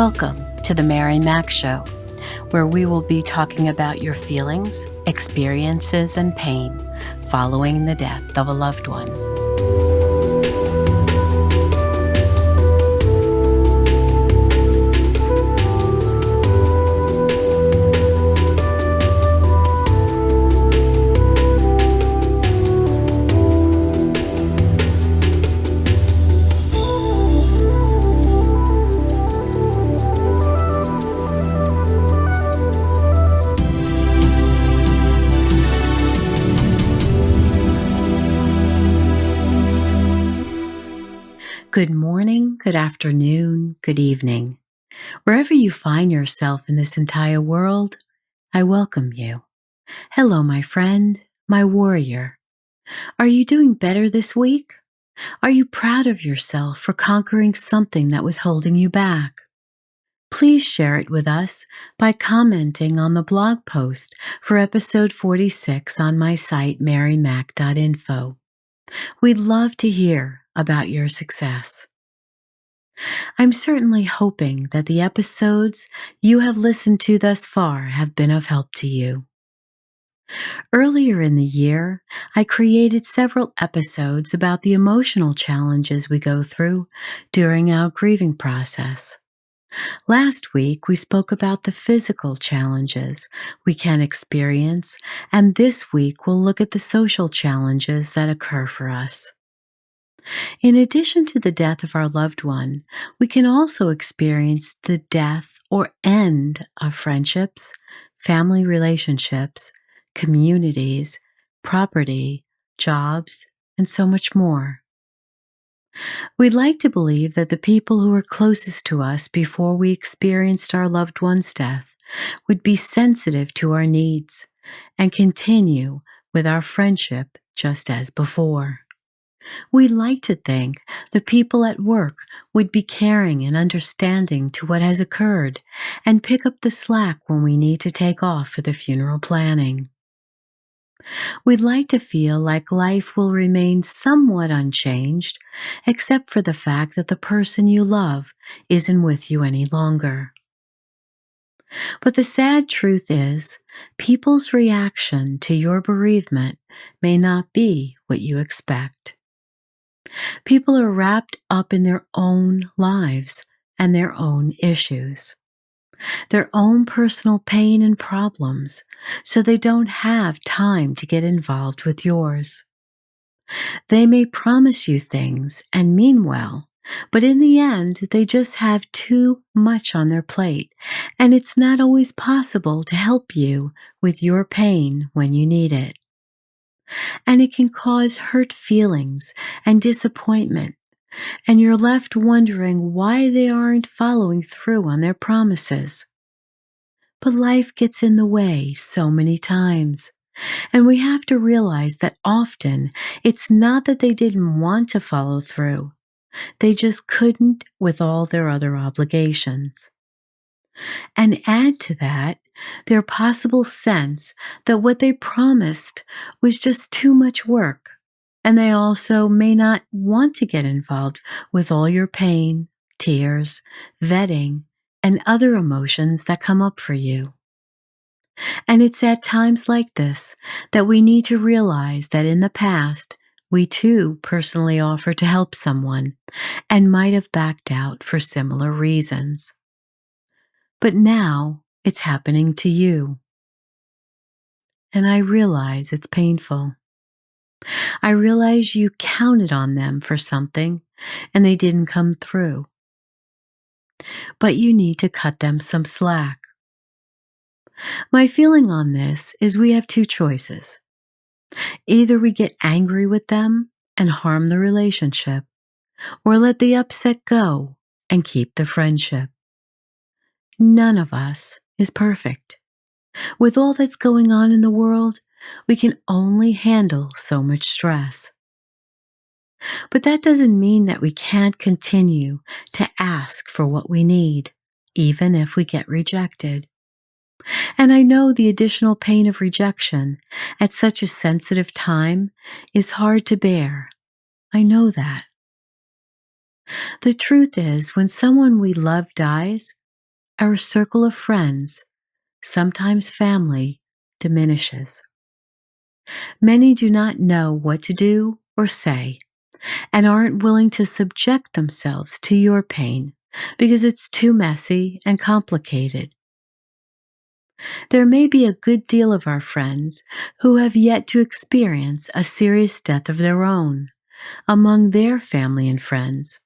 Welcome to the Mary Mac Show, where we will be talking about your feelings, experiences, and pain following the death of a loved one. Good morning, good afternoon, good evening. Wherever you find yourself in this entire world, I welcome you. Hello, my friend, my warrior. Are you doing better this week? Are you proud of yourself for conquering something that was holding you back? Please share it with us by commenting on the blog post for episode 46 on my site, marymac.info. We'd love to hear about your success. I'm certainly hoping that the episodes you have listened to thus far have been of help to you. Earlier in the year, I created several episodes about the emotional challenges we go through during our grieving process. Last week, we spoke about the physical challenges we can experience, and this week we'll look at the social challenges that occur for us. In addition to the death of our loved one, we can also experience the death or end of friendships, family relationships, communities, property, jobs, and so much more. We'd like to believe that the people who were closest to us before we experienced our loved one's death would be sensitive to our needs and continue with our friendship just as before. We like to think the people at work would be caring and understanding to what has occurred and pick up the slack when we need to take off for the funeral planning. We'd like to feel like life will remain somewhat unchanged, except for the fact that the person you love isn't with you any longer. But the sad truth is, people's reaction to your bereavement may not be what you expect. People are wrapped up in their own lives and their own issues, their own personal pain and problems, so they don't have time to get involved with yours. They may promise you things and mean well, but in the end, they just have too much on their plate, and it's not always possible to help you with your pain when you need it. And it can cause hurt feelings and disappointment, and you're left wondering why they aren't following through on their promises. But life gets in the way so many times, and we have to realize that often it's not that they didn't want to follow through, they just couldn't with all their other obligations. And add to that their possible sense that what they promised was just too much work, and they also may not want to get involved with all your pain, tears, vetting, and other emotions that come up for you. And it's at times like this that we need to realize that in the past, we too personally offered to help someone and might have backed out for similar reasons. But now it's happening to you. And I realize it's painful. I realize you counted on them for something and they didn't come through. But you need to cut them some slack. My feeling on this is we have two choices. Either we get angry with them and harm the relationship, or let the upset go and keep the friendship. None of us is perfect. With all that's going on in the world, we can only handle so much stress. But that doesn't mean that we can't continue to ask for what we need, even if we get rejected. And I know the additional pain of rejection at such a sensitive time is hard to bear. I know that. The truth is, when someone we love dies, our circle of friends, sometimes family, diminishes. Many do not know what to do or say and aren't willing to subject themselves to your pain because it's too messy and complicated. There may be a good deal of our friends who have yet to experience a serious death of their own among their family and friends,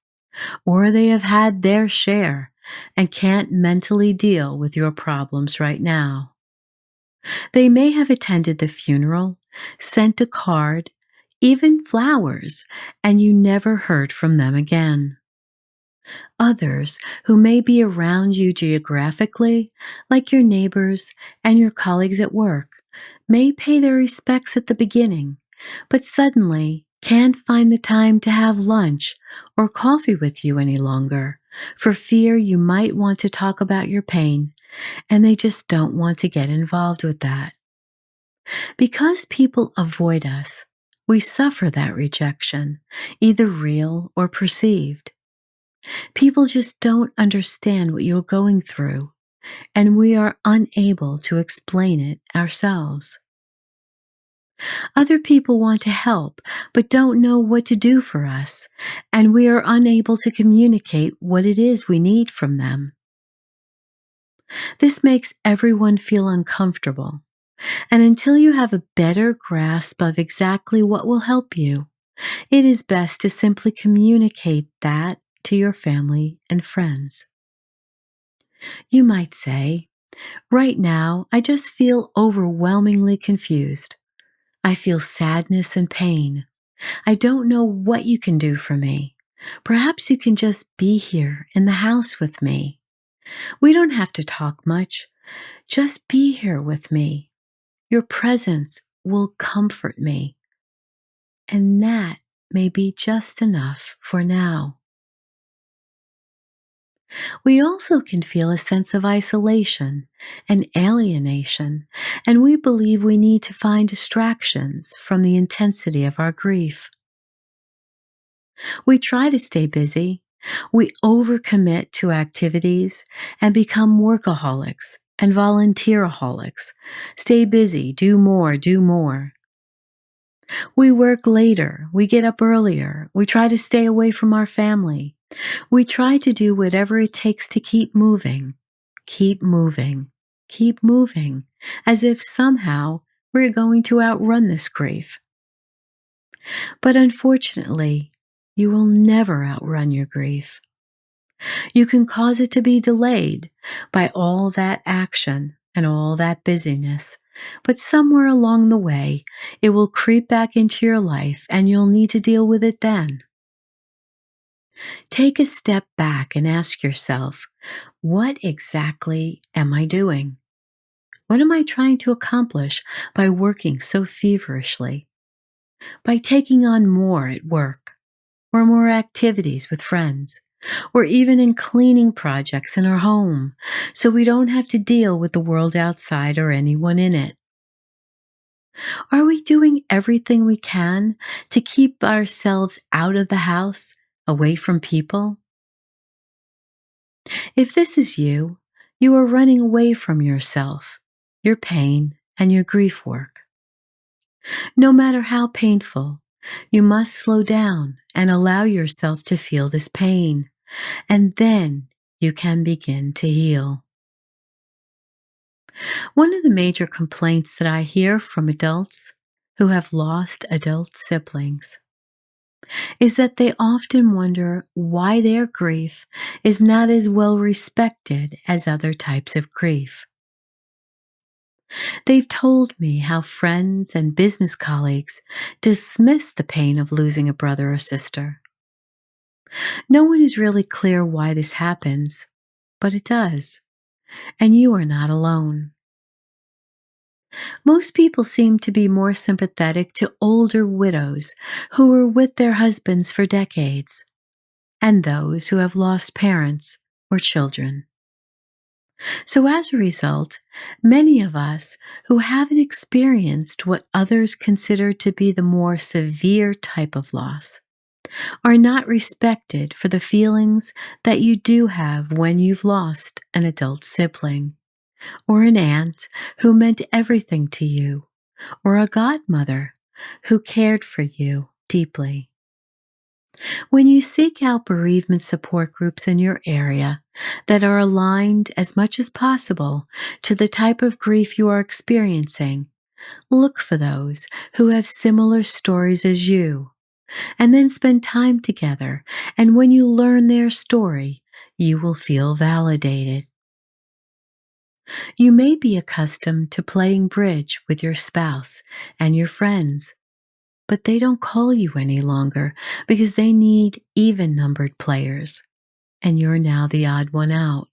or they have had their share and can't mentally deal with your problems right now. They may have attended the funeral, sent a card, even flowers, and you never heard from them again. Others who may be around you geographically, like your neighbors and your colleagues at work, may pay their respects at the beginning, but suddenly can't find the time to have lunch or coffee with you any longer for fear you might want to talk about your pain, and they just don't want to get involved with that. Because people avoid us, we suffer that rejection, either real or perceived. People just don't understand what you're going through, and we are unable to explain it ourselves. Other people want to help, but don't know what to do for us, and we are unable to communicate what it is we need from them. This makes everyone feel uncomfortable, and until you have a better grasp of exactly what will help you, it is best to simply communicate that to your family and friends. You might say, "Right now, I just feel overwhelmingly confused. I feel sadness and pain. I don't know what you can do for me. Perhaps you can just be here in the house with me. We don't have to talk much. Just be here with me. Your presence will comfort me." And that may be just enough for now. We also can feel a sense of isolation and alienation, and we believe we need to find distractions from the intensity of our grief. We try to stay busy, we overcommit to activities and become workaholics and volunteeraholics. Stay busy, do more, do more. We work later, we get up earlier, we try to stay away from our family. We try to do whatever it takes to keep moving, keep moving, keep moving, as if somehow we're going to outrun this grief. But unfortunately, you will never outrun your grief. You can cause it to be delayed by all that action and all that busyness, but somewhere along the way, it will creep back into your life and you'll need to deal with it then. Take a step back and ask yourself, what exactly am I doing? What am I trying to accomplish by working so feverishly? By taking on more at work, or more activities with friends, or even in cleaning projects in our home, so we don't have to deal with the world outside or anyone in it? Are we doing everything we can to keep ourselves out of the house, away from people? If this is you, you are running away from yourself, your pain, and your grief work. No matter how painful, you must slow down and allow yourself to feel this pain, and then you can begin to heal. One of the major complaints that I hear from adults who have lost adult siblings is that they often wonder why their grief is not as well respected as other types of grief. They've told me how friends and business colleagues dismiss the pain of losing a brother or sister. No one is really clear why this happens, but it does, and you are not alone. Most people seem to be more sympathetic to older widows who were with their husbands for decades, and those who have lost parents or children. So as a result, many of us who haven't experienced what others consider to be the more severe type of loss are not respected for the feelings that you do have when you've lost an adult sibling, or an aunt who meant everything to you, or a godmother who cared for you deeply. When you seek out bereavement support groups in your area that are aligned as much as possible to the type of grief you are experiencing, look for those who have similar stories as you, and then spend time together. And when you learn their story, you will feel validated. You may be accustomed to playing bridge with your spouse and your friends, but they don't call you any longer because they need even-numbered players, and you're now the odd one out.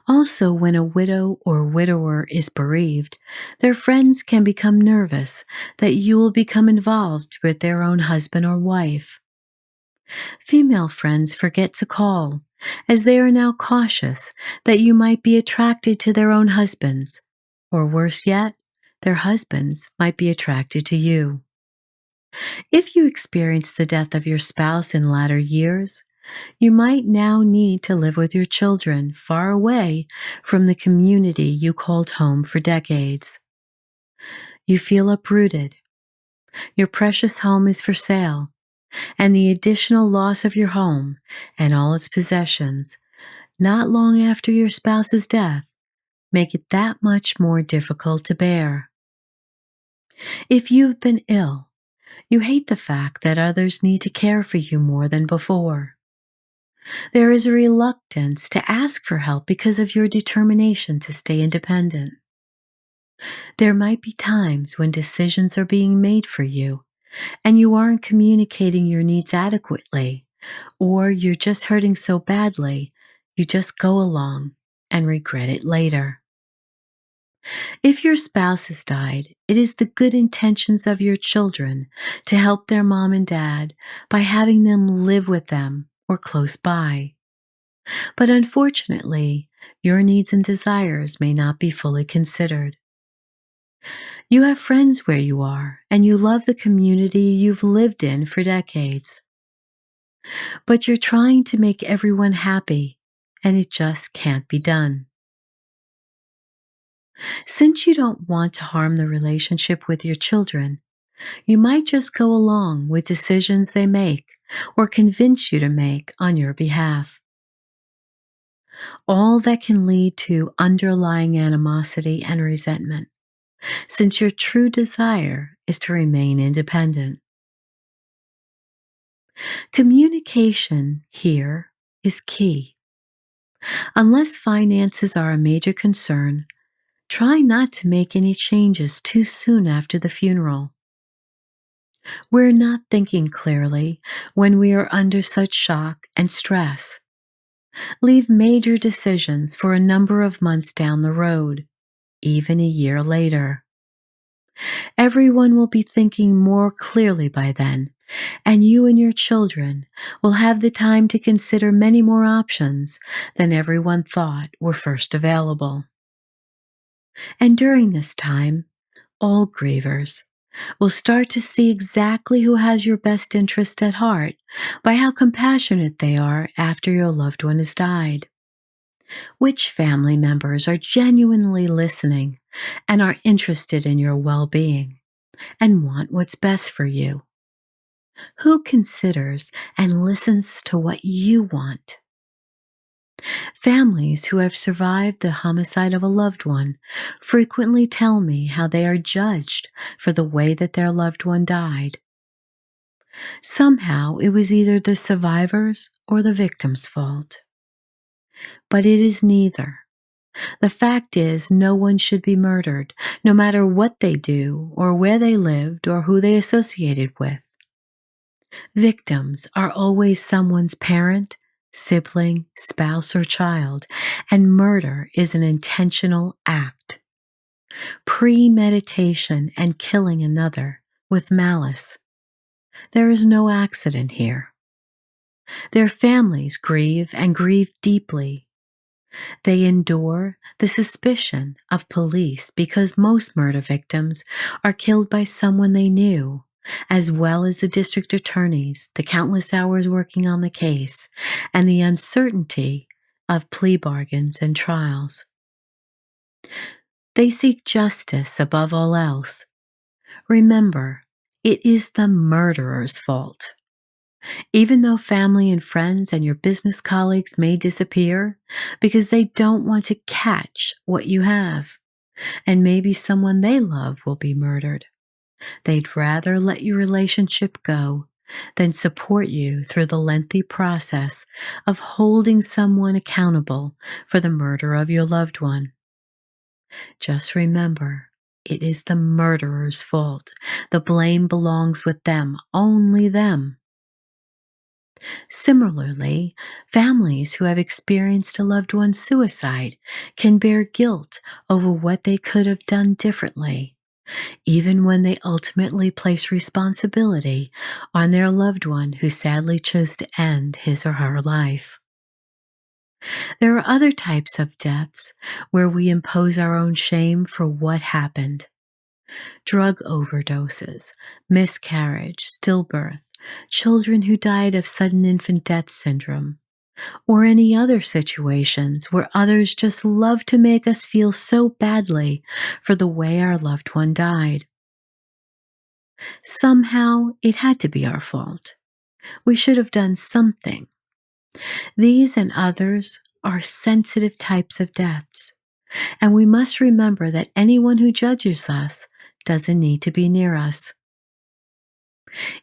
Also, when a widow or widower is bereaved, their friends can become nervous that you will become involved with their own husband or wife. Female friends forget to call, as they are now cautious that you might be attracted to their own husbands, or worse yet, their husbands might be attracted to you. If you experience the death of your spouse in latter years, you might now need to live with your children far away from the community you called home for decades. You feel uprooted. Your precious home is for sale, and the additional loss of your home and all its possessions, not long after your spouse's death, make it that much more difficult to bear. If you've been ill, you hate the fact that others need to care for you more than before. There is a reluctance to ask for help because of your determination to stay independent. There might be times when decisions are being made for you and you aren't communicating your needs adequately, or you're just hurting so badly you just go along and regret it later. If your spouse has died, it is the good intentions of your children to help their mom and dad by having them live with them or close by. But unfortunately, your needs and desires may not be fully considered. You have friends where you are, and you love the community you've lived in for decades. But you're trying to make everyone happy, and it just can't be done. Since you don't want to harm the relationship with your children, you might just go along with decisions they make or convince you to make on your behalf. All that can lead to underlying animosity and resentment, since your true desire is to remain independent. Communication here is key. Unless finances are a major concern, try not to make any changes too soon after the funeral. We're not thinking clearly when we are under such shock and stress. Leave major decisions for a number of months down the road, even a year later. Everyone will be thinking more clearly by then, and you and your children will have the time to consider many more options than everyone thought were first available. And during this time, all grievers will start to see exactly who has your best interest at heart by how compassionate they are after your loved one has died. Which family members are genuinely listening and are interested in your well-being and want what's best for you? Who considers and listens to what you want? Families who have survived the homicide of a loved one frequently tell me how they are judged for the way that their loved one died. Somehow it was either the survivor's or the victim's fault. But it is neither. The fact is, no one should be murdered, no matter what they do, or where they lived, or who they associated with. Victims are always someone's parent, sibling, spouse, or child, and murder is an intentional act. Premeditation and killing another with malice. There is no accident here. Their families grieve and grieve deeply. They endure the suspicion of police because most murder victims are killed by someone they knew as well as the district attorneys, the countless hours working on the case, and the uncertainty of plea bargains and trials. They seek justice above all else. Remember, it is the murderer's fault. Even though family and friends and your business colleagues may disappear because they don't want to catch what you have, and maybe someone they love will be murdered, they'd rather let your relationship go than support you through the lengthy process of holding someone accountable for the murder of your loved one. Just remember, it is the murderer's fault. The blame belongs with them, only them. Similarly, families who have experienced a loved one's suicide can bear guilt over what they could have done differently, even when they ultimately place responsibility on their loved one who sadly chose to end his or her life. There are other types of deaths where we impose our own shame for what happened. Drug overdoses, miscarriage, stillbirth, children who died of sudden infant death syndrome, or any other situations where others just love to make us feel so badly for the way our loved one died. Somehow, it had to be our fault. We should have done something. These and others are sensitive types of deaths, and we must remember that anyone who judges us doesn't need to be near us.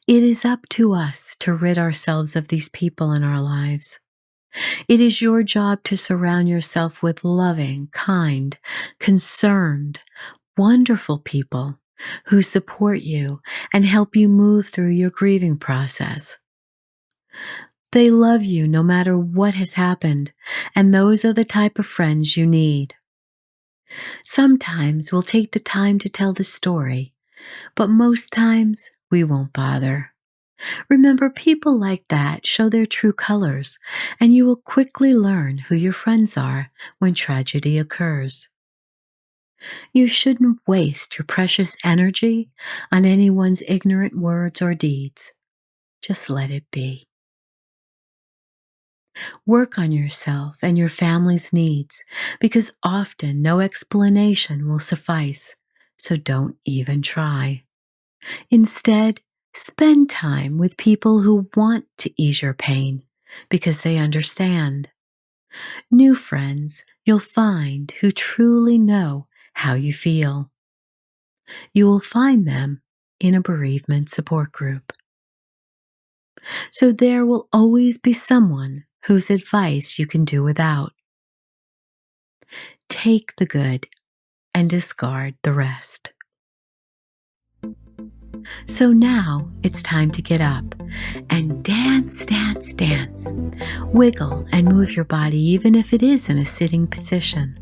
It is up to us to rid ourselves of these people in our lives. It is your job to surround yourself with loving, kind, concerned, wonderful people who support you and help you move through your grieving process. They love you no matter what has happened, and those are the type of friends you need. Sometimes we'll take the time to tell the story, but most times we won't bother. Remember, people like that show their true colors, and you will quickly learn who your friends are when tragedy occurs. You shouldn't waste your precious energy on anyone's ignorant words or deeds. Just let it be. Work on yourself and your family's needs, because often no explanation will suffice, so don't even try. Instead, spend time with people who want to ease your pain because they understand. New friends you'll find who truly know how you feel. You will find them in a bereavement support group. So there will always be someone whose advice you can do without. Take the good and discard the rest. So now it's time to get up and dance, dance, dance. Wiggle and move your body even if it is in a sitting position.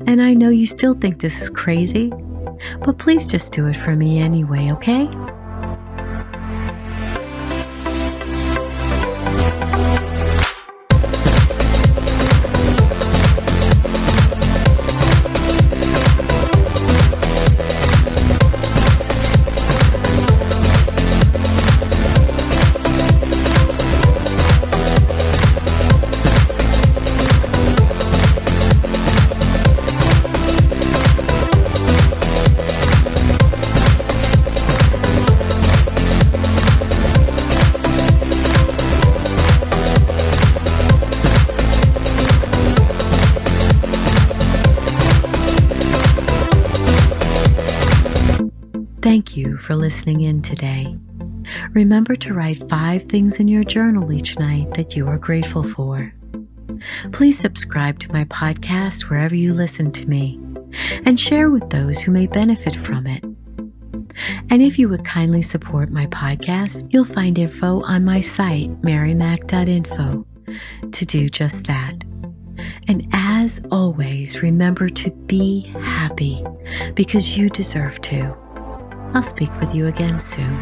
And I know you still think this is crazy, but please just do it for me anyway, okay? Thank you for listening in today. Remember to write 5 things in your journal each night that you are grateful for. Please subscribe to my podcast wherever you listen to me, and share with those who may benefit from it. And if you would kindly support my podcast, you'll find info on my site, marymac.info, to do just that. And as always, remember to be happy because you deserve to. I'll speak with you again soon.